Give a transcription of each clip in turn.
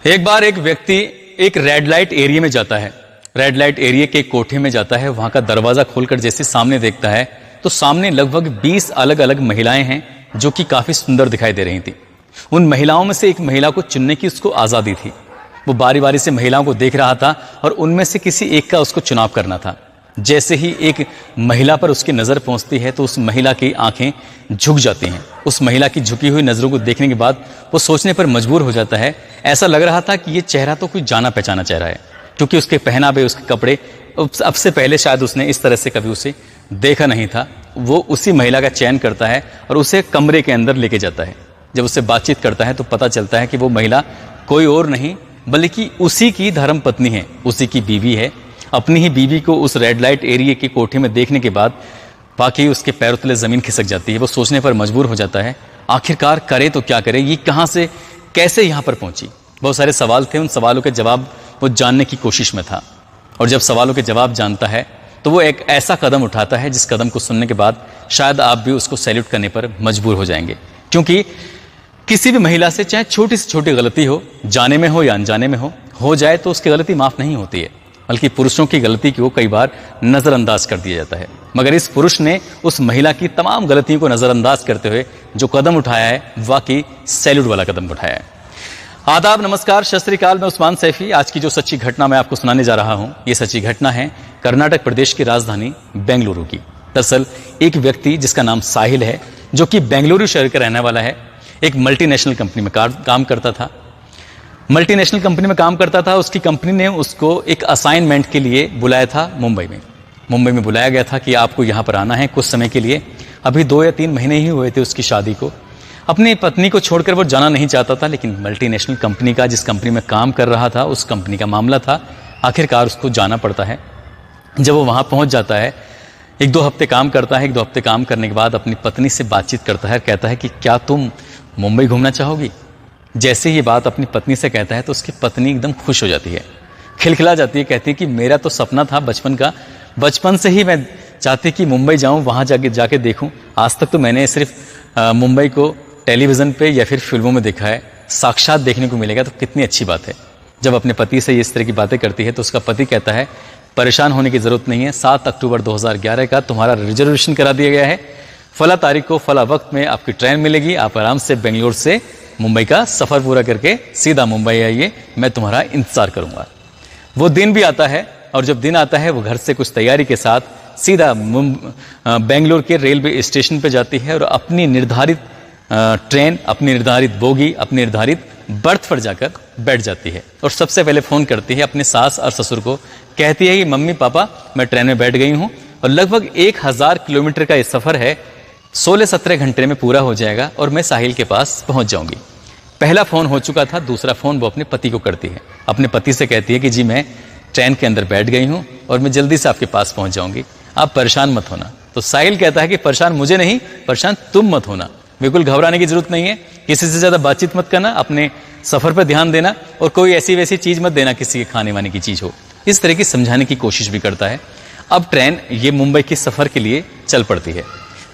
एक बार एक व्यक्ति एक रेड लाइट एरिया में जाता है। रेड लाइट एरिया के कोठे में जाता है। वहां का दरवाजा खोलकर जैसे सामने देखता है तो सामने लगभग 20 अलग अलग महिलाएं हैं जो कि काफी सुंदर दिखाई दे रही थी। उन महिलाओं में से एक महिला को चुनने की उसको आजादी थी। वो बारी बारी से महिलाओं को देख रहा था और उनमें से किसी एक का उसको चुनाव करना था। जैसे ही एक महिला पर उसकी नजर पहुंचती है तो उस महिला की आंखें झुक जाती हैं। उस महिला की झुकी हुई नजरों को देखने के बाद वो सोचने पर मजबूर हो जाता है। ऐसा लग रहा था कि ये चेहरा तो कोई जाना पहचाना चेहरा है, क्योंकि उसके पहनावे, उसके कपड़े अब से पहले शायद उसने इस तरह से कभी उसे देखा नहीं था। वो उसी महिला का चयन करता है और उसे कमरे के अंदर लेके जाता है। जब उससे बातचीत करता है तो पता चलता है कि वो महिला कोई और नहीं बल्कि उसी की धर्म पत्नी है, उसी की बीवी है। अपनी ही बीवी को उस रेड लाइट एरिया के कोठे में देखने के बाद वाकई उसके पैरों तले जमीन खिसक जाती है। वो सोचने पर मजबूर हो जाता है आखिरकार करे तो क्या करे, ये कहां से कैसे यहां पर पहुंची। बहुत सारे सवाल थे, उन सवालों के जवाब वो जानने की कोशिश में था। और जब सवालों के जवाब जानता है तो वो एक ऐसा कदम उठाता है जिस कदम को सुनने के बाद शायद आप भी उसको सैल्यूट करने पर मजबूर हो जाएंगे। क्योंकि किसी भी महिला से चाहे छोटी से छोटी गलती हो, जाने में हो या अनजाने में हो जाए तो उसकी गलती माफ नहीं होती है, बल्कि पुरुषों की गलती को कई बार नजरअंदाज कर दिया जाता है। मगर इस पुरुष ने उस महिला की तमाम गलतियों को नजरअंदाज करते हुए जो कदम उठाया है वाकई सैल्यूट वाला कदम उठाया है। आदाब, नमस्कार, सत श्री अकाल। मैं उस्मान सैफी। आज की जो सच्ची घटना मैं आपको सुनाने जा रहा हूं, ये सच्ची घटना है कर्नाटक प्रदेश की राजधानी बेंगलुरु की। दरअसल एक व्यक्ति जिसका नाम साहिल है, जो कि बेंगलुरु शहर का रहने वाला है, एक मल्टीनेशनल कंपनी में काम करता था। मल्टीनेशनल कंपनी में काम करता था। उसकी कंपनी ने उसको एक असाइनमेंट के लिए बुलाया था मुंबई में बुलाया गया था कि आपको यहाँ पर आना है कुछ समय के लिए। अभी 2 या 3 महीने ही हुए थे उसकी शादी को। अपनी पत्नी को छोड़कर वो जाना नहीं चाहता था, लेकिन मल्टीनेशनल कंपनी का, जिस कंपनी में काम कर रहा था, उस कंपनी का मामला था, आखिरकार उसको जाना पड़ता है। जब वो वहाँ पहुँच जाता है, 1-2 हफ्ते काम करता है। 1-2 हफ्ते काम करने के बाद अपनी पत्नी से बातचीत करता है, कहता है कि क्या तुम मुंबई घूमना चाहोगी। जैसे ये बात अपनी पत्नी से कहता है तो उसकी पत्नी एकदम खुश हो जाती है, खिलखिला जाती है। कहती है कि मेरा तो सपना था बचपन का, बचपन से ही मैं चाहती कि मुंबई जाऊं, वहां जाके देखूं। आज तक तो मैंने सिर्फ मुंबई को टेलीविजन पे या फिर फिल्मों में देखा है, साक्षात देखने को मिलेगा तो कितनी अच्छी बात है। जब अपने पति से इस तरह की बातें करती है तो उसका पति कहता है परेशान होने की जरूरत नहीं है, 7 अक्टूबर 2011 का तुम्हारा रिजर्वेशन करा दिया गया है। फला तारीख को फला वक्त में आपकी ट्रेन मिलेगी, आप आराम से बेंगलोर से मुंबई का सफर पूरा करके सीधा मुंबई आइए, मैं तुम्हारा इंतजार करूंगा। वो दिन भी आता है और जब दिन आता है वो घर से कुछ तैयारी के साथ सीधा बेंगलोर के रेलवे स्टेशन पे जाती है और अपनी निर्धारित ट्रेन, अपनी निर्धारित बोगी, अपनी निर्धारित बर्थ पर जाकर बैठ जाती है। और सबसे पहले फोन करती है अपने सास और ससुर को। कहती है कि मम्मी पापा मैं ट्रेन में बैठ गई हूँ और लगभग 1000 किलोमीटर का ये सफर है, 16-17 घंटे में पूरा हो जाएगा और मैं साहिल के पास पहुंच जाऊंगी। पहला फोन हो चुका था, दूसरा फोन वो अपने पति को करती है। अपने पति से कहती है कि जी मैं ट्रेन के अंदर बैठ गई हूं और मैं जल्दी से आपके पास पहुंच जाऊंगी, आप परेशान मत होना। तो साहिल कहता है कि परेशान मुझे नहीं, परेशान तुम मत होना, बिल्कुल घबराने की जरूरत नहीं है, किसी से ज्यादा बातचीत मत करना, अपने सफर पर ध्यान देना और कोई ऐसी वैसी चीज मत देना, किसी के खाने वाने की चीज हो। इस तरह की समझाने की कोशिश भी करता है। अब ट्रेन ये मुंबई के सफर के लिए चल पड़ती है।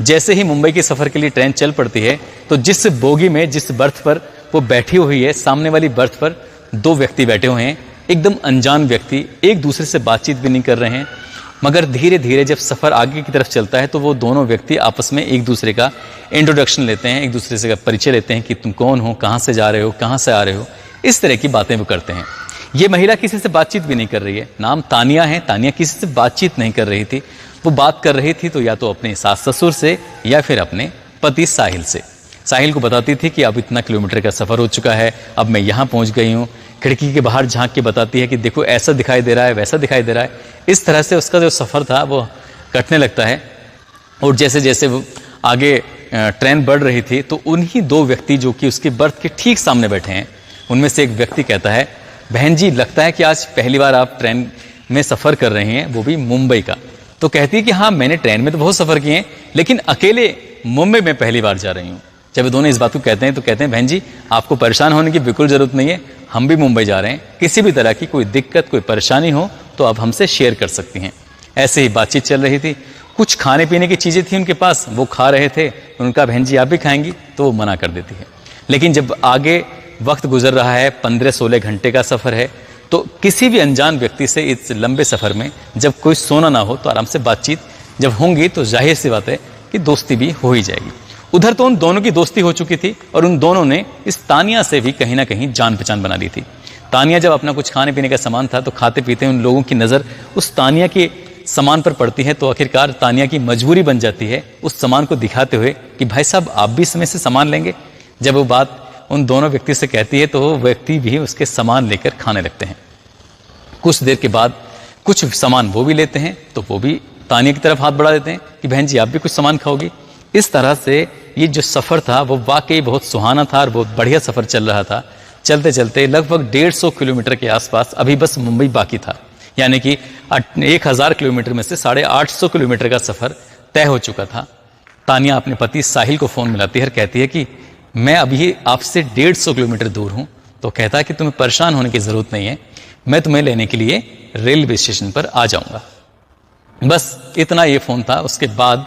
जैसे ही मुंबई के सफर के लिए ट्रेन चल पड़ती है तो जिस बोगी में, जिस बर्थ पर वो बैठी हुई है, सामने वाली बर्थ पर 2 व्यक्ति बैठे हुए हैं, एकदम अनजान व्यक्ति, एक दूसरे से बातचीत भी नहीं कर रहे हैं। मगर धीरे धीरे जब सफर आगे की तरफ चलता है तो वो दोनों व्यक्ति आपस में एक दूसरे का इंट्रोडक्शन लेते हैं, एक दूसरे से परिचय लेते हैं कि तुम कौन हो, कहाँ से जा रहे हो, कहाँ से आ रहे हो, इस तरह की बातें वो करते हैं। ये महिला किसी से बातचीत भी नहीं कर रही है, नाम तानिया है। तानिया किसी से बातचीत नहीं कर रही थी। वो बात कर रही थी तो या तो अपने सास ससुर से या फिर अपने पति साहिल से। साहिल को बताती थी कि अब इतना किलोमीटर का सफर हो चुका है, अब मैं यहाँ पहुँच गई हूँ। खिड़की के बाहर झांक के बताती है कि देखो ऐसा दिखाई दे रहा है, वैसा दिखाई दे रहा है। इस तरह से उसका जो सफर था वो कटने लगता है। और जैसे जैसे वो आगे ट्रेन बढ़ रही थी तो उन्हीं 2 व्यक्ति जो कि उसकी बर्थ के ठीक सामने बैठे हैं, उनमें से एक व्यक्ति कहता है बहन जी लगता है कि आज पहली बार आप ट्रेन में सफर कर रहे हैं, वो भी मुंबई का। तो कहती है कि हाँ मैंने ट्रेन में तो बहुत सफर किए हैं, लेकिन अकेले मुंबई में पहली बार जा रही हूँ। जब दोनों इस बात को कहते हैं तो कहते हैं बहन जी आपको परेशान होने की बिल्कुल जरूरत नहीं है, हम भी मुंबई जा रहे हैं, किसी भी तरह की कोई दिक्कत, कोई परेशानी हो तो आप हमसे शेयर कर सकती हैं। ऐसे ही बातचीत चल रही थी। कुछ खाने पीने की चीजें थी उनके पास, वो खा रहे थे। उनका बहन जी आप भी खाएंगी, तो वो मना कर देती है। लेकिन जब आगे वक्त गुजर रहा है, 15-16 घंटे का सफ़र है, तो किसी भी अनजान व्यक्ति से इस लंबे सफ़र में जब कोई सोना ना हो तो आराम से बातचीत जब होंगी तो जाहिर सी बात है कि दोस्ती भी हो ही जाएगी। उधर तो उन दोनों की दोस्ती हो चुकी थी और उन दोनों ने इस तानिया से भी कहीं ना कहीं जान पहचान बना ली थी। तानिया जब अपना कुछ खाने पीने का सामान था तो खाते पीते उन लोगों की नज़र उस तानिया के सामान पर पड़ती है, तो आखिरकार तानिया की मजबूरी बन जाती है उस सामान को दिखाते हुए कि भाई साहब आप भी इसमें से सामान लेंगे। जब वो बात उन दोनों व्यक्ति से कहती है तो वो व्यक्ति भी उसके सामान लेकर खाने लगते हैं। कुछ देर के बाद कुछ सामान वो भी लेते हैं तो वो भी तानिया की तरफ हाथ बढ़ा देते हैं कि बहन जी आप भी कुछ सामान खाओगी। इस तरह से ये जो सफ़र था वो वाकई बहुत सुहाना था और बहुत बढ़िया सफ़र चल रहा था। चलते चलते लगभग 150 किलोमीटर के आसपास अभी बस मुंबई बाकी था, यानी कि 1000 किलोमीटर में से 850 किलोमीटर का सफ़र तय हो चुका था। तानिया अपने पति साहिल को फ़ोन मिलाती है और कहती है कि मैं अभी आपसे 150 किलोमीटर दूर हूँ। तो कहता है कि तुम्हें परेशान होने की ज़रूरत नहीं है, मैं तुम्हें लेने के लिए रेलवे स्टेशन पर आ जाऊँगा। बस इतना ये फ़ोन था। उसके बाद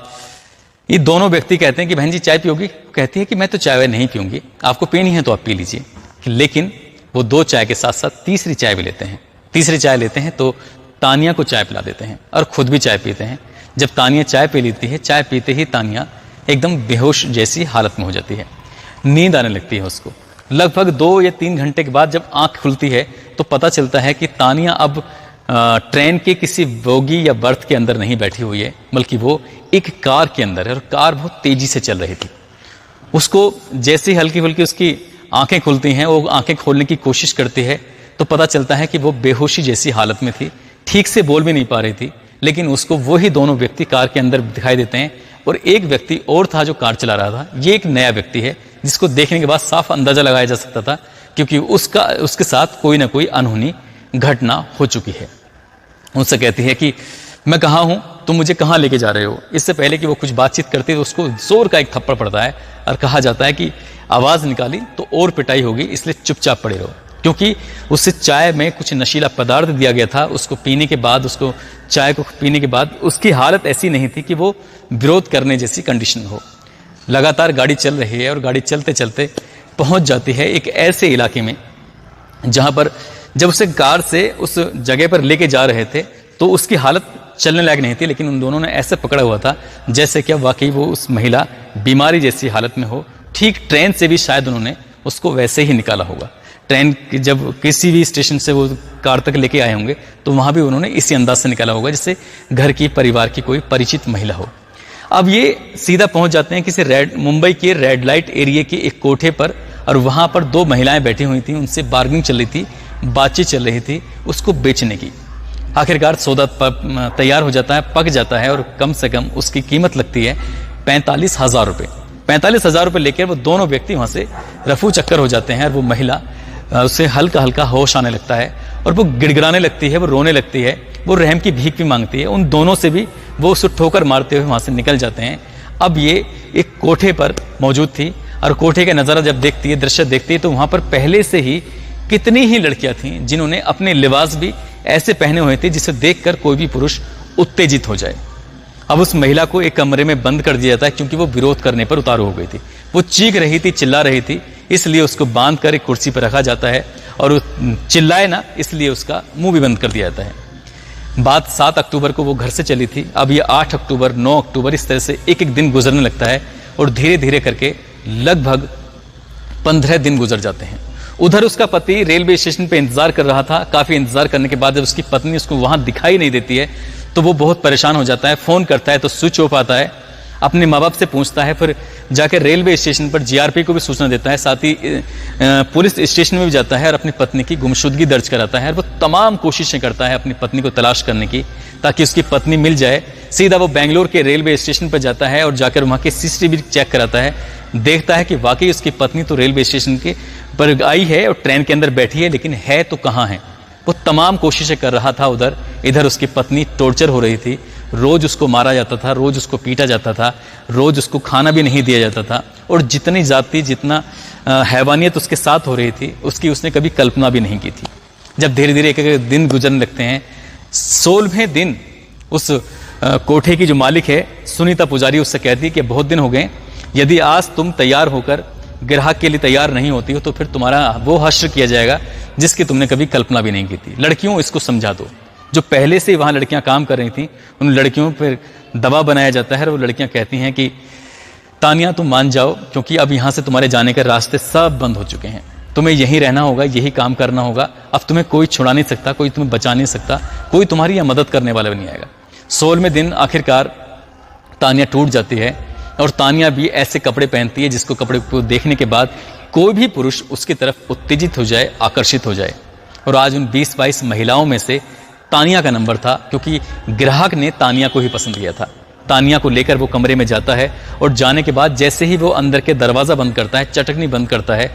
ये दोनों व्यक्ति कहते हैं कि बहन जी चाय पियोगी? कहती है कि मैं तो चाय नहीं पीऊँगी, आपको पीनी है तो आप पी लीजिए। लेकिन वो 2 चाय के साथ साथ तीसरी चाय भी लेते हैं। तीसरी चाय लेते हैं तो तानिया को चाय पिला देते हैं और खुद भी चाय पीते हैं। जब तानिया चाय पी लेती है, चाय पीते ही तानिया एकदम बेहोश जैसी हालत में हो जाती है, नींद आने लगती है उसको। लगभग 2 या 3 घंटे के बाद जब आंख खुलती है तो पता चलता है कि तानिया अब ट्रेन के किसी बोगी या बर्थ के अंदर नहीं बैठी हुई है, बल्कि वो एक कार के अंदर है और कार बहुत तेजी से चल रही थी। उसको जैसे हल्की फुल्की उसकी आंखें खुलती हैं, वो आंखें खोलने की कोशिश करती है तो पता चलता है कि वो बेहोशी जैसी हालत में थी, ठीक से बोल भी नहीं पा रही थी। लेकिन उसको वही दोनों व्यक्ति कार के अंदर दिखाई देते हैं और एक व्यक्ति और था जो कार चला रहा था। ये एक नया व्यक्ति है जिसको देखने के बाद साफ अंदाजा लगाया जा सकता था क्योंकि उसके साथ कोई ना कोई अनहोनी घटना हो चुकी है। उनसे कहती है कि मैं कहाँ हूँ, तुम मुझे कहाँ लेके जा रहे हो। इससे पहले कि वो कुछ बातचीत करती तो उसको जोर का एक थप्पड़ पड़ता है और कहा जाता है कि आवाज़ निकाली तो और पिटाई होगी, इसलिए चुपचाप पड़े रहो। क्योंकि उससे चाय में कुछ नशीला पदार्थ दिया गया था। उसको पीने के बाद चाय को पीने के बाद उसकी हालत ऐसी नहीं थी कि वो विरोध करने जैसी कंडीशन हो। लगातार गाड़ी चल रही है और गाड़ी चलते चलते पहुंच जाती है एक ऐसे इलाके में जहां पर जब उसे कार से उस जगह पर लेके जा रहे थे तो उसकी हालत चलने लायक नहीं थी, लेकिन उन दोनों ने ऐसे पकड़ा हुआ था जैसे कि वाकई वो उस महिला बीमारी जैसी हालत में हो। ठीक ट्रेन से भी शायद उन्होंने उसको वैसे ही निकाला होगा। ट्रेन जब किसी भी स्टेशन से वो कार तक लेके आए होंगे तो वहाँ भी उन्होंने इसी अंदाज से निकाला होगा जैसे घर की परिवार की कोई परिचित महिला हो। अब ये सीधा पहुंच जाते हैं किसी मुंबई के रेड लाइट एरिया के एक कोठे पर और वहाँ पर 2 महिलाएं बैठी हुई थी, उनसे बार्गेनिंग चल रही थी, बातचीत चल रही थी उसको बेचने की। आखिरकार सौदा तैयार हो जाता है, पक जाता है और कम से कम उसकी कीमत लगती है 45,000 रुपये। 45,000 रुपये लेकर वो दोनों व्यक्ति वहाँ से रफू चक्कर हो जाते हैं और वो महिला उसे हल्का हल्का होश आने लगता है और वो गिड़गिड़ाने लगती है, वो रोने लगती है, वो रहम की भीख भी मांगती है। उन दोनों से भी वो उसे ठोकर मारते हुए वहाँ से निकल जाते हैं। अब ये एक कोठे पर मौजूद थी और कोठे का नज़ारा जब देखती है, दृश्य देखती है तो वहाँ पर पहले से ही कितनी ही लड़कियाँ थीं जिन्होंने अपने लिबास भी ऐसे पहने हुए थे जिसे देखकर कोई भी पुरुष उत्तेजित हो जाए। अब उस महिला को एक कमरे में बंद कर दिया जाता है क्योंकि वो विरोध करने पर उतारू हो गई थी। वो चीख रही थी, चिल्ला रही थी, इसलिए उसको बांध कर एक कुर्सी पर रखा जाता है और चिल्लाए ना इसलिए उसका मुंह भी बंद कर दिया जाता है। बात 7 अक्टूबर को वो घर से चली थी। अब ये 8 अक्टूबर, 9 अक्टूबर इस तरह से एक एक दिन गुजरने लगता है और धीरे धीरे करके लगभग 15 दिन गुजर जाते हैं। उधर उसका पति रेलवे स्टेशन पे इंतजार कर रहा था। काफी इंतजार करने के बाद जब उसकी पत्नी उसको वहां दिखाई नहीं देती है तो वो बहुत परेशान हो जाता है। फोन करता है तो स्विच ऑफ आता है, अपने माँ बाप से पूछता है, फिर जाकर रेलवे स्टेशन पर जीआरपी को भी सूचना देता है, साथ ही पुलिस स्टेशन में भी जाता है और अपनी पत्नी की गुमशुदगी दर्ज कराता है। और वो तमाम कोशिशें करता है अपनी पत्नी को तलाश करने की ताकि उसकी पत्नी मिल जाए। सीधा वो बेंगलोर के रेलवे स्टेशन पर जाता है और जाकर वहाँ के सीसीटीवी चेक कराता है, देखता है कि वाकई उसकी पत्नी तो रेलवे स्टेशन के पर आई है और ट्रेन के अंदर बैठी है, लेकिन है तो कहाँ है। वो तमाम कोशिशें कर रहा था इधर उसकी पत्नी टॉर्चर हो रही थी, रोज उसको मारा जाता था, रोज उसको पीटा जाता था, रोज उसको खाना भी नहीं दिया जाता था और जितनी जाति जितना हैवानियत उसके साथ हो रही थी उसने कभी कल्पना भी नहीं की थी। जब धीरे धीरे एक एक दिन गुजरने लगते हैं, 16वें दिन उस कोठे की जो मालिक है सुनीता पुजारी उससे कहती है कि बहुत दिन हो गए, यदि आज तुम तैयार होकर ग्राहक के लिए तैयार नहीं होती हो तो फिर तुम्हारा वो हश्र किया जाएगा जिसकी तुमने कभी कल्पना भी नहीं की थी। लड़कियों, इसको समझा दो। जो पहले से वहां लड़कियां काम कर रही थी, उन लड़कियों पर दबाव बनाया जाता है और वो लड़कियां कहती हैं कि तानिया तुम मान जाओ, क्योंकि अब यहां से तुम्हारे जाने के रास्ते सब बंद हो चुके हैं, तुम्हें यहीं रहना होगा, यही काम करना होगा, अब तुम्हें कोई छुड़ा नहीं सकता, कोई तुम्हें बचा नहीं सकता, कोई तुम्हारी यहां मदद करने वाला भी नहीं आएगा। 16वें दिन आखिरकार तानिया टूट जाती है और तानिया भी ऐसे कपड़े पहनती है जिसको कपड़े को देखने के बाद कोई भी पुरुष उसकी तरफ उत्तेजित हो जाए, आकर्षित हो जाए। और आज उन 20-22 महिलाओं में से तानिया का नंबर था, क्योंकि ग्राहक ने तानिया को ही पसंद किया था। तानिया को लेकर वो कमरे में जाता है और जाने के बाद जैसे ही वो अंदर के दरवाज़ा बंद करता है, चटकनी बंद करता है,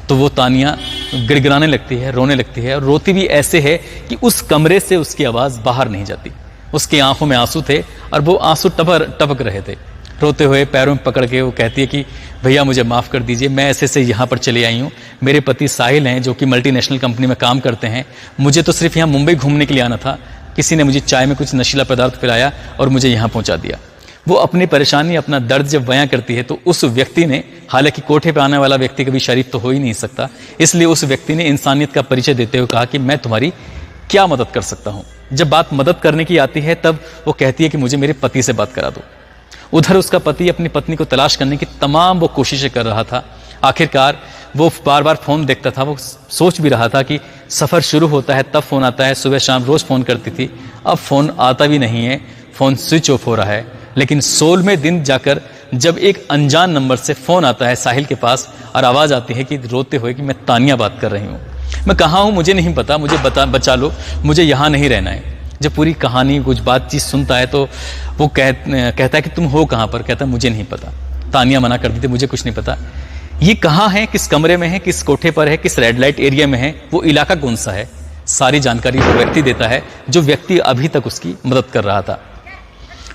तो वो तानिया गिड़गिड़ाने लगती है, रोने लगती है। और रोती भी ऐसे है कि उस कमरे से उसकी आवाज़ बाहर नहीं जाती। उसकी आंखों में आंसू थे और वो आंसू टपक रहे थे। रोते हुए पैरों में पकड़ के वो कहती है कि भैया मुझे माफ़ कर दीजिए, मैं ऐसे से यहाँ पर चली आई हूँ, मेरे पति साहिल हैं जो कि मल्टीनेशनल कंपनी में काम करते हैं, मुझे तो सिर्फ यहाँ मुंबई घूमने के लिए आना था, किसी ने मुझे चाय में कुछ नशीला पदार्थ पिलाया और मुझे यहाँ पहुँचा दिया। वो अपनी परेशानी, अपना दर्द जब बयां करती है तो उस व्यक्ति ने, हालांकि कोठे पर आने वाला व्यक्ति कभी शरीफ तो हो ही नहीं सकता, इसलिए उस व्यक्ति ने इंसानियत का परिचय देते हुए कहा कि मैं तुम्हारी क्या मदद कर सकता हूँ। जब बात मदद करने की आती है तब वो कहती है कि मुझे मेरे पति से बात करा दो। उधर उसका पति अपनी पत्नी को तलाश करने की तमाम वो कोशिशें कर रहा था। आखिरकार वो बार बार फ़ोन देखता था, वो सोच भी रहा था कि सफ़र शुरू होता है तब फ़ोन आता है, सुबह शाम रोज़ फ़ोन करती थी, अब फ़ोन आता भी नहीं है, फ़ोन स्विच ऑफ हो रहा है। लेकिन 16वें दिन जाकर जब एक अनजान नंबर से फ़ोन आता है साहिल के पास और आवाज़ आती है कि रोते हुए कि मैं तानिया बात कर रही हूँ, मैं कहाँ हूँ मुझे नहीं पता, मुझे बचा लो, मुझे यहाँ नहीं रहना है। जब पूरी कहानी कुछ बातचीत सुनता है तो वो कहता है कि तुम हो कहाँ पर? कहता है मुझे नहीं पता। तानिया मना कर दी थी, मुझे कुछ नहीं पता, ये कहाँ है, किस कमरे में है, किस कोठे पर है, किस रेड लाइट एरिया में है, वो इलाका कौन सा है, सारी जानकारी वो व्यक्ति देता है जो व्यक्ति अभी तक उसकी मदद कर रहा था।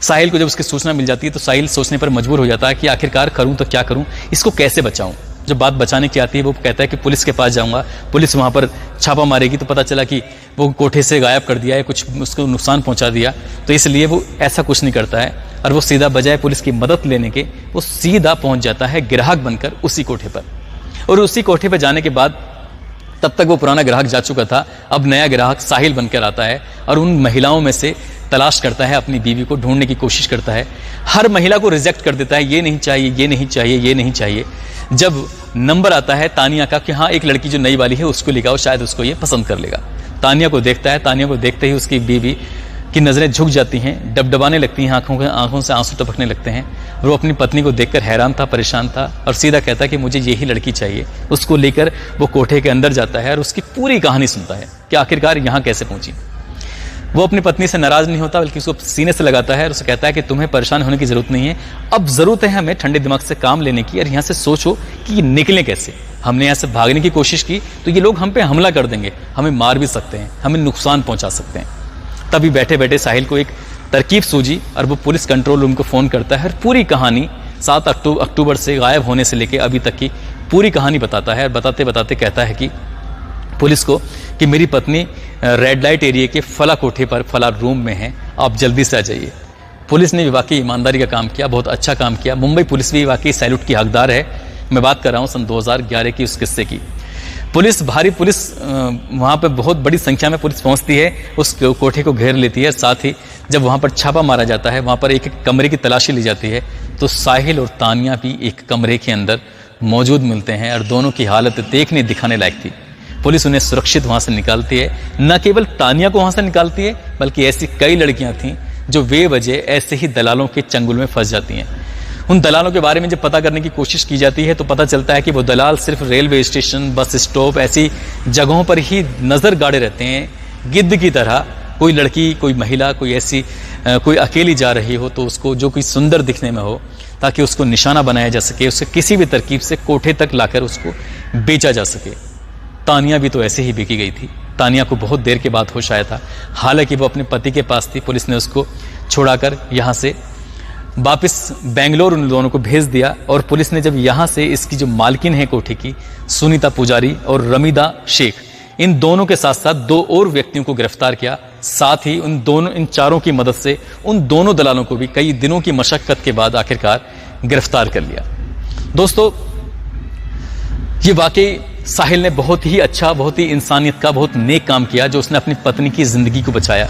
साहिल को जब उसकी सूचना मिल जाती है तो साहिल सोचने पर मजबूर हो जाता है कि आखिरकार करूं तो क्या करूं, इसको कैसे बचाऊं। जब बात बचाने की आती है वो कहता है कि पुलिस के पास जाऊंगा, पुलिस वहां पर छापा मारेगी तो पता चला कि वो कोठे से गायब कर दिया है, कुछ उसको नुकसान पहुंचा दिया, तो इसलिए वो ऐसा कुछ नहीं करता है और वो सीधा बजाय पुलिस की मदद लेने के वो सीधा पहुंच जाता है ग्राहक बनकर उसी कोठे पर। और उसी कोठे पर जाने के बाद तब तक वो पुराना ग्राहक जा चुका था, अब नया ग्राहक साहिल बनकर आता है और उन महिलाओं में से तलाश करता है, अपनी बीवी को ढूंढने की कोशिश करता है। हर महिला को रिजेक्ट कर देता है, ये नहीं चाहिए, ये नहीं चाहिए, ये नहीं चाहिए। जब नंबर आता है तानिया का कि हाँ एक लड़की जो नई वाली है उसको लिखाओ, शायद उसको ये पसंद कर लेगा। तानिया को देखता है, तानिया को देखते ही उसकी बीवी की नज़रें झुक जाती हैं, डबडबाने लगती हैं, आंखों से आंसू टपकने लगते हैं। वो अपनी पत्नी को देखकर हैरान था, परेशान था और सीधा कहता है कि मुझे यही लड़की चाहिए। उसको लेकर वो कोठे के अंदर जाता है और उसकी पूरी कहानी सुनता है कि आखिरकार यहाँ कैसे पहुंची। वो अपनी पत्नी से नाराज नहीं होता बल्कि उसको सीने से लगाता है और उसे कहता है कि तुम्हें परेशान होने की जरूरत नहीं है, अब जरूरत है हमें ठंडे दिमाग से काम लेने की और यहाँ से सोचो कि ये निकलें कैसे। हमने यहाँ से भागने की कोशिश की तो ये लोग हम पे हमला कर देंगे, हमें मार भी सकते हैं, हमें नुकसान पहुंचा सकते हैं। तभी बैठे बैठे साहिल को एक तरकीब सूझी और वो पुलिस कंट्रोल रूम को फ़ोन करता है और पूरी कहानी 7 अक्टूबर से गायब होने से लेकर अभी तक की पूरी कहानी बताता है। और बताते बताते कहता है कि पुलिस को कि मेरी पत्नी रेड लाइट एरिया के फला कोठे पर फला रूम में है, आप जल्दी से आ जाइए। पुलिस ने भी वाकई ईमानदारी का काम किया, बहुत अच्छा काम किया। मुंबई पुलिस भी वाकई सैल्यूट की हकदार है। मैं बात कर रहा हूँ सन 2011 की उस किस्से की। भारी पुलिस वहाँ पे बहुत बड़ी संख्या में पुलिस पहुँचती है, उस कोठे को घेर लेती है। साथ ही जब वहाँ पर छापा मारा जाता है, वहाँ पर एक एक कमरे की तलाशी ली जाती है तो साहिल और तानिया भी एक कमरे के अंदर मौजूद मिलते हैं और दोनों की हालत देखने दिखाने लायक थी। पुलिस उन्हें सुरक्षित वहाँ से निकालती है। न केवल तानिया को वहाँ से निकालती है बल्कि ऐसी कई लड़कियाँ थीं जो बेवजह ऐसे ही दलालों के चंगुल में फंस जाती हैं। उन दलालों के बारे में जब पता करने की कोशिश की जाती है तो पता चलता है कि वो दलाल सिर्फ रेलवे स्टेशन, बस स्टॉप ऐसी जगहों पर ही नज़र गाड़े रहते हैं गिद्ध की तरह। कोई लड़की, कोई महिला, कोई ऐसी कोई अकेली जा रही हो तो उसको जो कोई सुंदर दिखने में हो ताकि उसको निशाना बनाया जा सके, उसे किसी भी तरकीब से कोठे तक लाकर उसको बेचा जा सके। तानिया भी तो ऐसे ही बिकी गई थी। तानिया को बहुत देर के बाद होश आया था, हालांकि वो अपने पति के पास थी। पुलिस ने उसको छुड़ाकर यहाँ से वापस बेंगलोर उन दोनों को भेज दिया और पुलिस ने जब यहाँ से इसकी जो मालकिन है कोठे की, सुनीता पुजारी और रमीदा शेख, इन दोनों के साथ साथ 2 और व्यक्तियों को गिरफ्तार किया। साथ ही इन चारों की मदद से उन दोनों दलालों को भी कई दिनों की मशक्कत के बाद आखिरकार गिरफ्तार कर लिया। दोस्तों, ये वाकई साहिल ने बहुत ही अच्छा, बहुत ही इंसानियत का, बहुत नेक काम किया जो उसने अपनी पत्नी की जिंदगी को बचाया।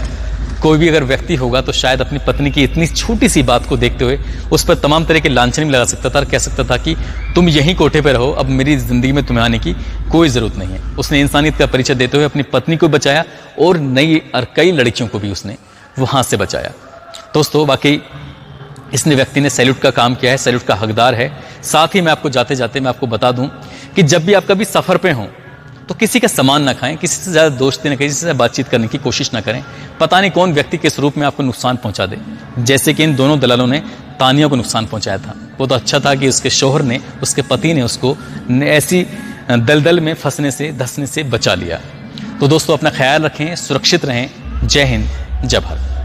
कोई भी अगर व्यक्ति होगा तो शायद अपनी पत्नी की इतनी छोटी सी बात को देखते हुए उस पर तमाम तरह के लांछन भी लगा सकता था और कह सकता था कि तुम यहीं कोठे पर रहो, अब मेरी जिंदगी में तुम्हें आने की कोई जरूरत नहीं है। उसने इंसानियत का परिचय देते हुए अपनी पत्नी को बचाया और कई लड़कियों को भी उसने वहां से बचाया। दोस्तों वाकई इसने व्यक्ति ने सैल्यूट का काम किया है, सैल्यूट का हकदार है। साथ ही मैं आपको जाते जाते मैं आपको बता दूं कि जब भी आप कभी सफर पे हों तो किसी का सामान ना खाएं, किसी से ज्यादा दोस्ती ना करें, किसी से बातचीत करने की कोशिश ना करें। पता नहीं कौन व्यक्ति किस रूप में आपको नुकसान पहुंचा दे, जैसे कि इन दोनों दलालों ने तानिया को नुकसान पहुंचाया था। वो तो अच्छा था कि उसके शौहर ने, उसके पति ने उसको ऐसी दलदल में फंसने से, धंसने से बचा लिया। तो दोस्तों अपना ख्याल रखें, सुरक्षित रहें। जय हिंद, जय भारत।